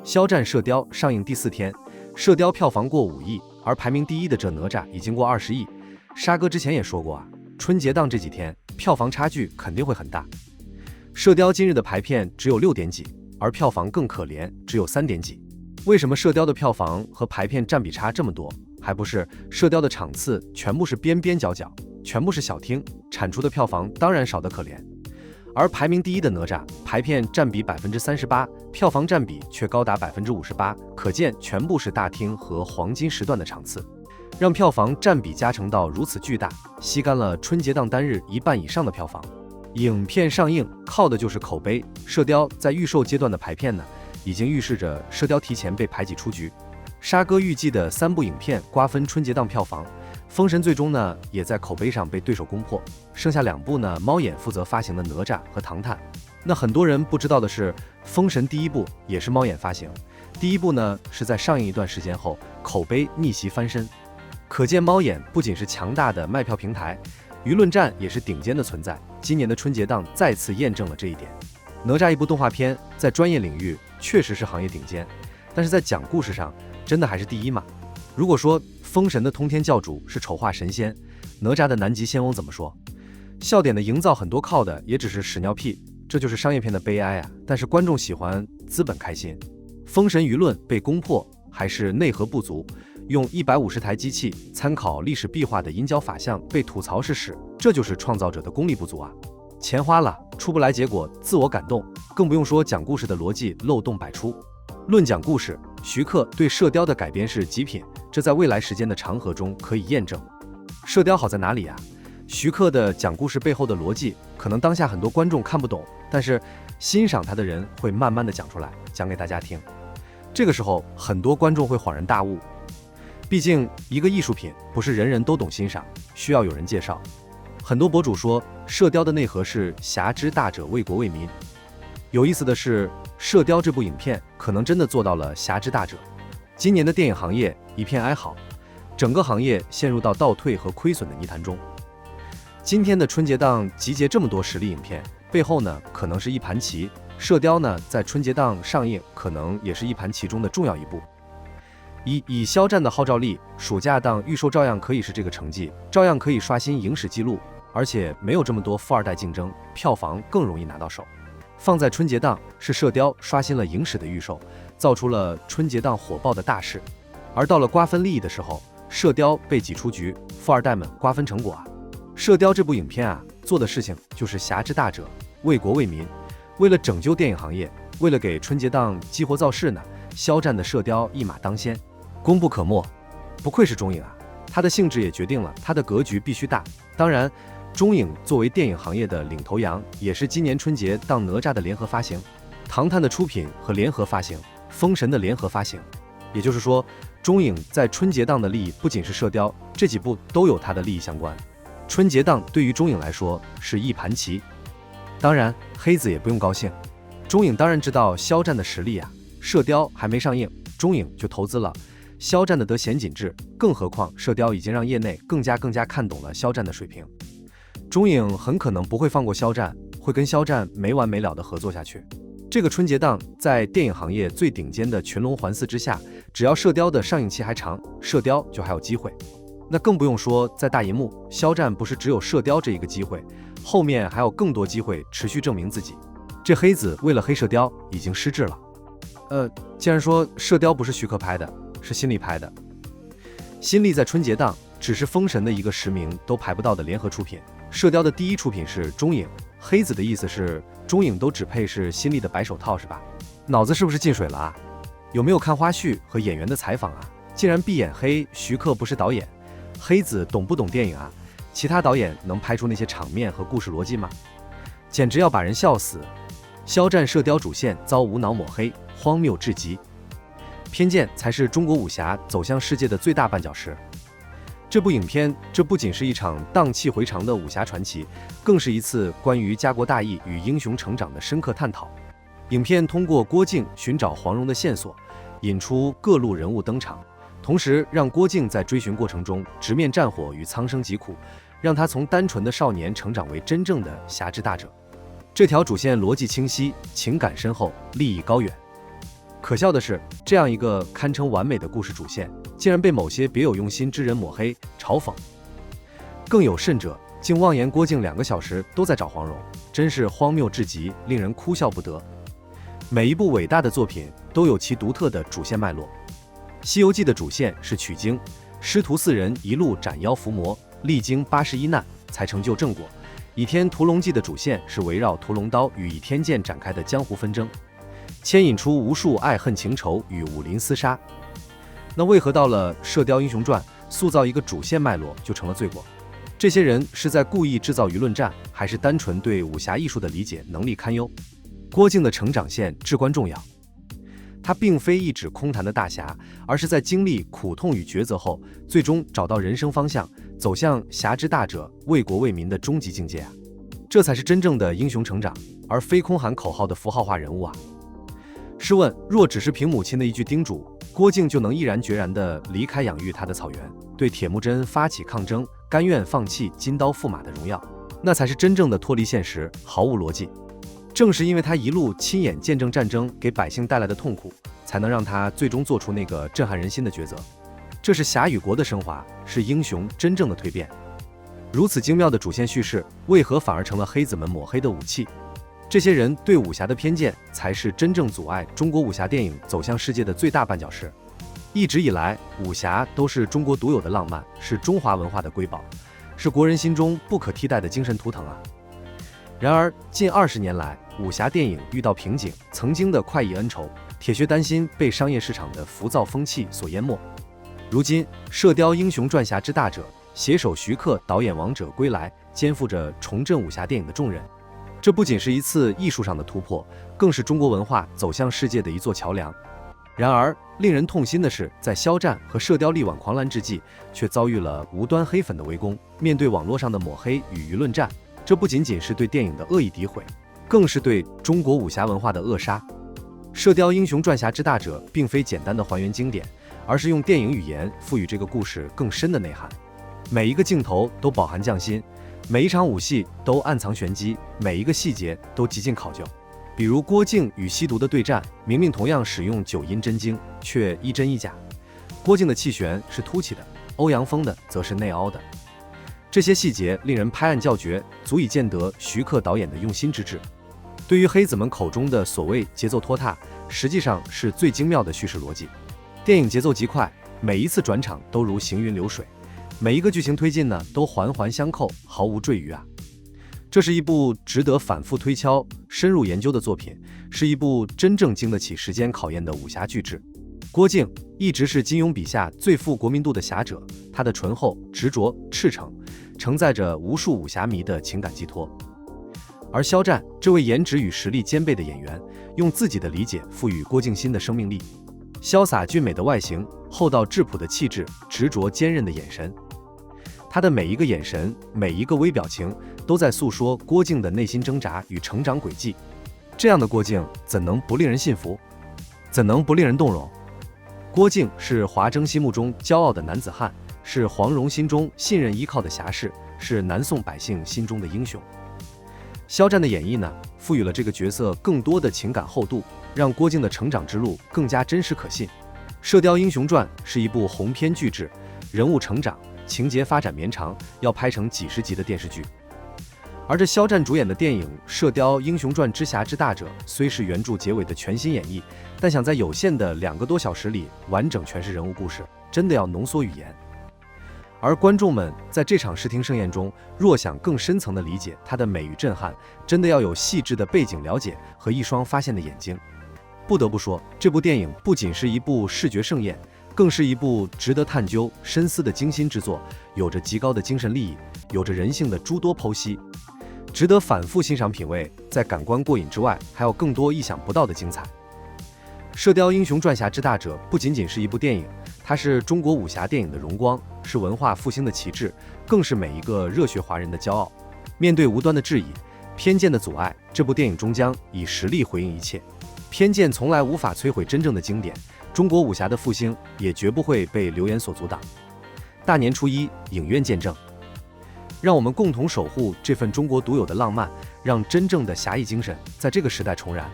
肖战《射雕》上映第4天，《射雕》票房过5亿，而排名第1的这哪吒已经过20亿。沙哥之前也说过啊，春节档这几天票房差距肯定会很大。《射雕》今日的排片只有6点几，而票房更可怜，只有3点几。为什么《射雕》的票房和排片占比差这么多？还不是《射雕》的场次全部是边边角角，全部是小厅，产出的票房当然少得可怜。而排名第1的哪吒，排片占比38%，票房占比却高达58%，可见全部是大厅和黄金时段的场次，让票房占比加成到如此巨大，吸干了春节档单日1半以上的票房。影片上映靠的就是口碑，《射雕》在预售阶段的排片呢，已经预示着《射雕》提前被排挤出局。沙哥预计的3部影片瓜分春节档票房，封神最终呢也在口碑上被对手攻破，剩下2部呢，猫眼负责发行的哪吒和唐探。那很多人不知道的是，封神第1部也是猫眼发行，第1部呢是在上映一段时间后口碑逆袭翻身，可见猫眼不仅是强大的卖票平台，舆论战也是顶尖的存在。今年的春节档再次验证了这一点。哪吒一部动画片在专业领域确实是行业顶尖，但是在讲故事上真的还是第1吗？如果说封神的通天教主是丑化神仙，哪吒的南极仙翁怎么说？笑点的营造很多靠的也只是屎尿屁，这就是商业片的悲哀啊！但是观众喜欢，资本开心。封神舆论被攻破，还是内核不足，用150台机器参考历史壁画的银角法相被吐槽是屎，这就是创造者的功力不足啊！钱花了出不来结果，自我感动，更不用说讲故事的逻辑漏洞百出。论讲故事，徐克对《射雕》的改编是极品，这在未来时间的长河中可以验证。《射雕》好在哪里啊？徐克的讲故事背后的逻辑，可能当下很多观众看不懂，但是欣赏他的人会慢慢的讲出来，讲给大家听。这个时候，很多观众会恍然大悟。毕竟一个艺术品不是人人都懂欣赏，需要有人介绍。很多博主说，《射雕》的内核是侠之大者，为国为民。有意思的是，《射雕》这部影片可能真的做到了侠之大者。今年的电影行业一片哀嚎，整个行业陷入到倒退和亏损的泥潭中。今天的春节档集结这么多实力影片，背后呢可能是一盘棋，《射雕》呢在春节档上映，可能也是一盘棋中的重要一步。以肖战的号召力，暑假档预售照样可以是这个成绩，照样可以刷新影史记录，而且没有这么多富二代竞争，票房更容易拿到手。放在春节档，是《射雕》刷新了影史的预售，造出了春节档火爆的大势。而到了瓜分利益的时候，《射雕》被挤出局，富二代们瓜分成果啊！《射雕》这部影片啊，做的事情就是侠之大者，为国为民。为了拯救电影行业，为了给春节档激活造势呢，肖战的《射雕》一马当先，功不可没。不愧是中影啊，它的性质也决定了它的格局必须大。当然，中影作为电影行业的领头羊，也是今年春节档哪吒的联合发行，唐探的出品和联合发行，封神的联合发行。也就是说，中影在春节档的利益不仅是射雕，这几部都有它的利益相关。春节档对于中影来说是一盘棋。当然，黑子也不用高兴，中影当然知道肖战的实力啊，射雕还没上映，中影就投资了。肖战的得显紧致，更何况射雕已经让业内更加看懂了肖战的水平。中影很可能不会放过肖战，会跟肖战没完没了的合作下去。这个春节档在电影行业最顶尖的群龙环伺之下，只要射雕的上映期还长，射雕就还有机会。那更不用说在大银幕，肖战不是只有射雕这一个机会，后面还有更多机会持续证明自己。这黑子为了黑射雕已经失智了。既然说射雕不是徐克拍的，是新力拍的，新力在春节档只是封神的一个实名都排不到的联合出品，射雕的第一出品是中影。黑子的意思是中影都只配是新力的白手套是吧？脑子是不是进水了啊？有没有看花絮和演员的采访啊？既然闭眼黑徐克不是导演，黑子懂不懂电影啊？其他导演能拍出那些场面和故事逻辑吗？简直要把人笑死。肖战射雕主线遭无脑抹黑，荒谬至极。偏见才是中国武侠走向世界的最大绊脚石。这部影片，这不仅是一场荡气回肠的武侠传奇，更是一次关于家国大义与英雄成长的深刻探讨。影片通过郭靖寻找黄蓉的线索，引出各路人物登场，同时让郭靖在追寻过程中直面战火与苍生疾苦，让他从单纯的少年成长为真正的侠之大者。这条主线逻辑清晰，情感深厚，立意高远。可笑的是，这样一个堪称完美的故事主线，竟然被某些别有用心之人抹黑、嘲讽。更有甚者，竟妄言郭靖2个小时都在找黄蓉，真是荒谬至极，令人哭笑不得。每一部伟大的作品都有其独特的主线脉络。《西游记》的主线是取经，师徒4人一路斩妖伏魔，历经81难才成就正果。《倚天屠龙记》的主线是围绕屠龙刀与倚天剑展开的江湖纷争，牵引出无数爱恨情仇与武林厮杀。那为何到了《射雕英雄传》，塑造一个主线脉络就成了罪过？这些人是在故意制造舆论战，还是单纯对武侠艺术的理解能力堪忧？郭靖的成长线至关重要，他并非一纸空谈的大侠，而是在经历苦痛与抉择后，最终找到人生方向，走向侠之大者、为国为民的终极境界啊！这才是真正的英雄成长，而非空喊口号的符号化人物啊！试问，若只是凭母亲的一句叮嘱，郭靖就能毅然决然地离开养育他的草原，对铁木真发起抗争，甘愿放弃金刀驸马的荣耀，那才是真正的脱离现实，毫无逻辑。正是因为他一路亲眼见证战争给百姓带来的痛苦，才能让他最终做出那个震撼人心的抉择。这是侠与国的升华，是英雄真正的蜕变。如此精妙的主线叙事，为何反而成了黑子们抹黑的武器？这些人对武侠的偏见，才是真正阻碍中国武侠电影走向世界的最大绊脚石。一直以来，武侠都是中国独有的浪漫，是中华文化的瑰宝，是国人心中不可替代的精神图腾啊。然而，近20年来，武侠电影遇到瓶颈，曾经的快意恩仇、铁血丹心被商业市场的浮躁风气所淹没。如今，《射雕英雄传侠之大者》携手徐克导演《王者归来》，肩负着重振武侠电影的重任。这不仅是一次艺术上的突破，更是中国文化走向世界的一座桥梁。然而，令人痛心的是，在肖战和射雕力挽狂澜之际，却遭遇了无端黑粉的围攻。面对网络上的抹黑与舆论战，这不仅仅是对电影的恶意诋毁，更是对中国武侠文化的扼杀。《射雕英雄传侠之大者》并非简单的还原经典，而是用电影语言赋予这个故事更深的内涵。每一个镜头都饱含匠心，每一场武戏都暗藏玄机，每一个细节都极尽考究。比如郭靖与西毒的对战，明明同样使用9阴真经，却一真一假。郭靖的气旋是凸起的，欧阳锋的则是内凹的。这些细节令人拍案叫绝，足以见得徐克导演的用心之至。对于黑子们口中的所谓节奏拖沓，实际上是最精妙的叙事逻辑。电影节奏极快，每一次转场都如行云流水，每一个剧情推进呢都环环相扣，毫无赘余啊。这是一部值得反复推敲、深入研究的作品，是一部真正经得起时间考验的武侠巨制。郭靖一直是金庸笔下最富国民度的侠者，他的醇厚、执着、赤诚，承载着无数武侠迷的情感寄托。而肖战这位颜值与实力兼备的演员，用自己的理解赋予郭靖新的生命力。潇洒俊美的外形，厚道质朴的气质，执着坚韧的眼神。他的每一个眼神，每一个微表情，都在诉说郭靖的内心挣扎与成长轨迹。这样的郭靖怎能不令人信服？怎能不令人动容？郭靖是华筝心目中骄傲的男子汉，是黄蓉心中信任依靠的侠士，是南宋百姓心中的英雄。肖战的演绎呢，赋予了这个角色更多的情感厚度，让郭靖的成长之路更加真实可信。《射雕英雄传》是一部鸿篇巨制，人物成长、情节发展绵长，要拍成几十集的电视剧。而这肖战主演的电影《射雕英雄传之侠之大者》虽是原著结尾的全新演绎，但想在有限的2个多小时里完整诠释人物故事，真的要浓缩语言。而观众们在这场视听盛宴中，若想更深层的理解它的美与震撼，真的要有细致的背景了解和一双发现的眼睛。不得不说，这部电影不仅是一部视觉盛宴，更是一部值得探究、深思的精心之作，有着极高的精神利益，有着人性的诸多剖析，值得反复欣赏品味。在感官过瘾之外，还有更多意想不到的精彩。《射雕英雄传侠之大者》不仅仅是一部电影，它是中国武侠电影的荣光，是文化复兴的旗帜，更是每一个热血华人的骄傲。面对无端的质疑、偏见的阻碍，这部电影终将以实力回应一切。偏见从来无法摧毁真正的经典，中国武侠的复兴也绝不会被流言所阻挡。大年初一，影院见证，让我们共同守护这份中国独有的浪漫，让真正的侠义精神在这个时代重燃。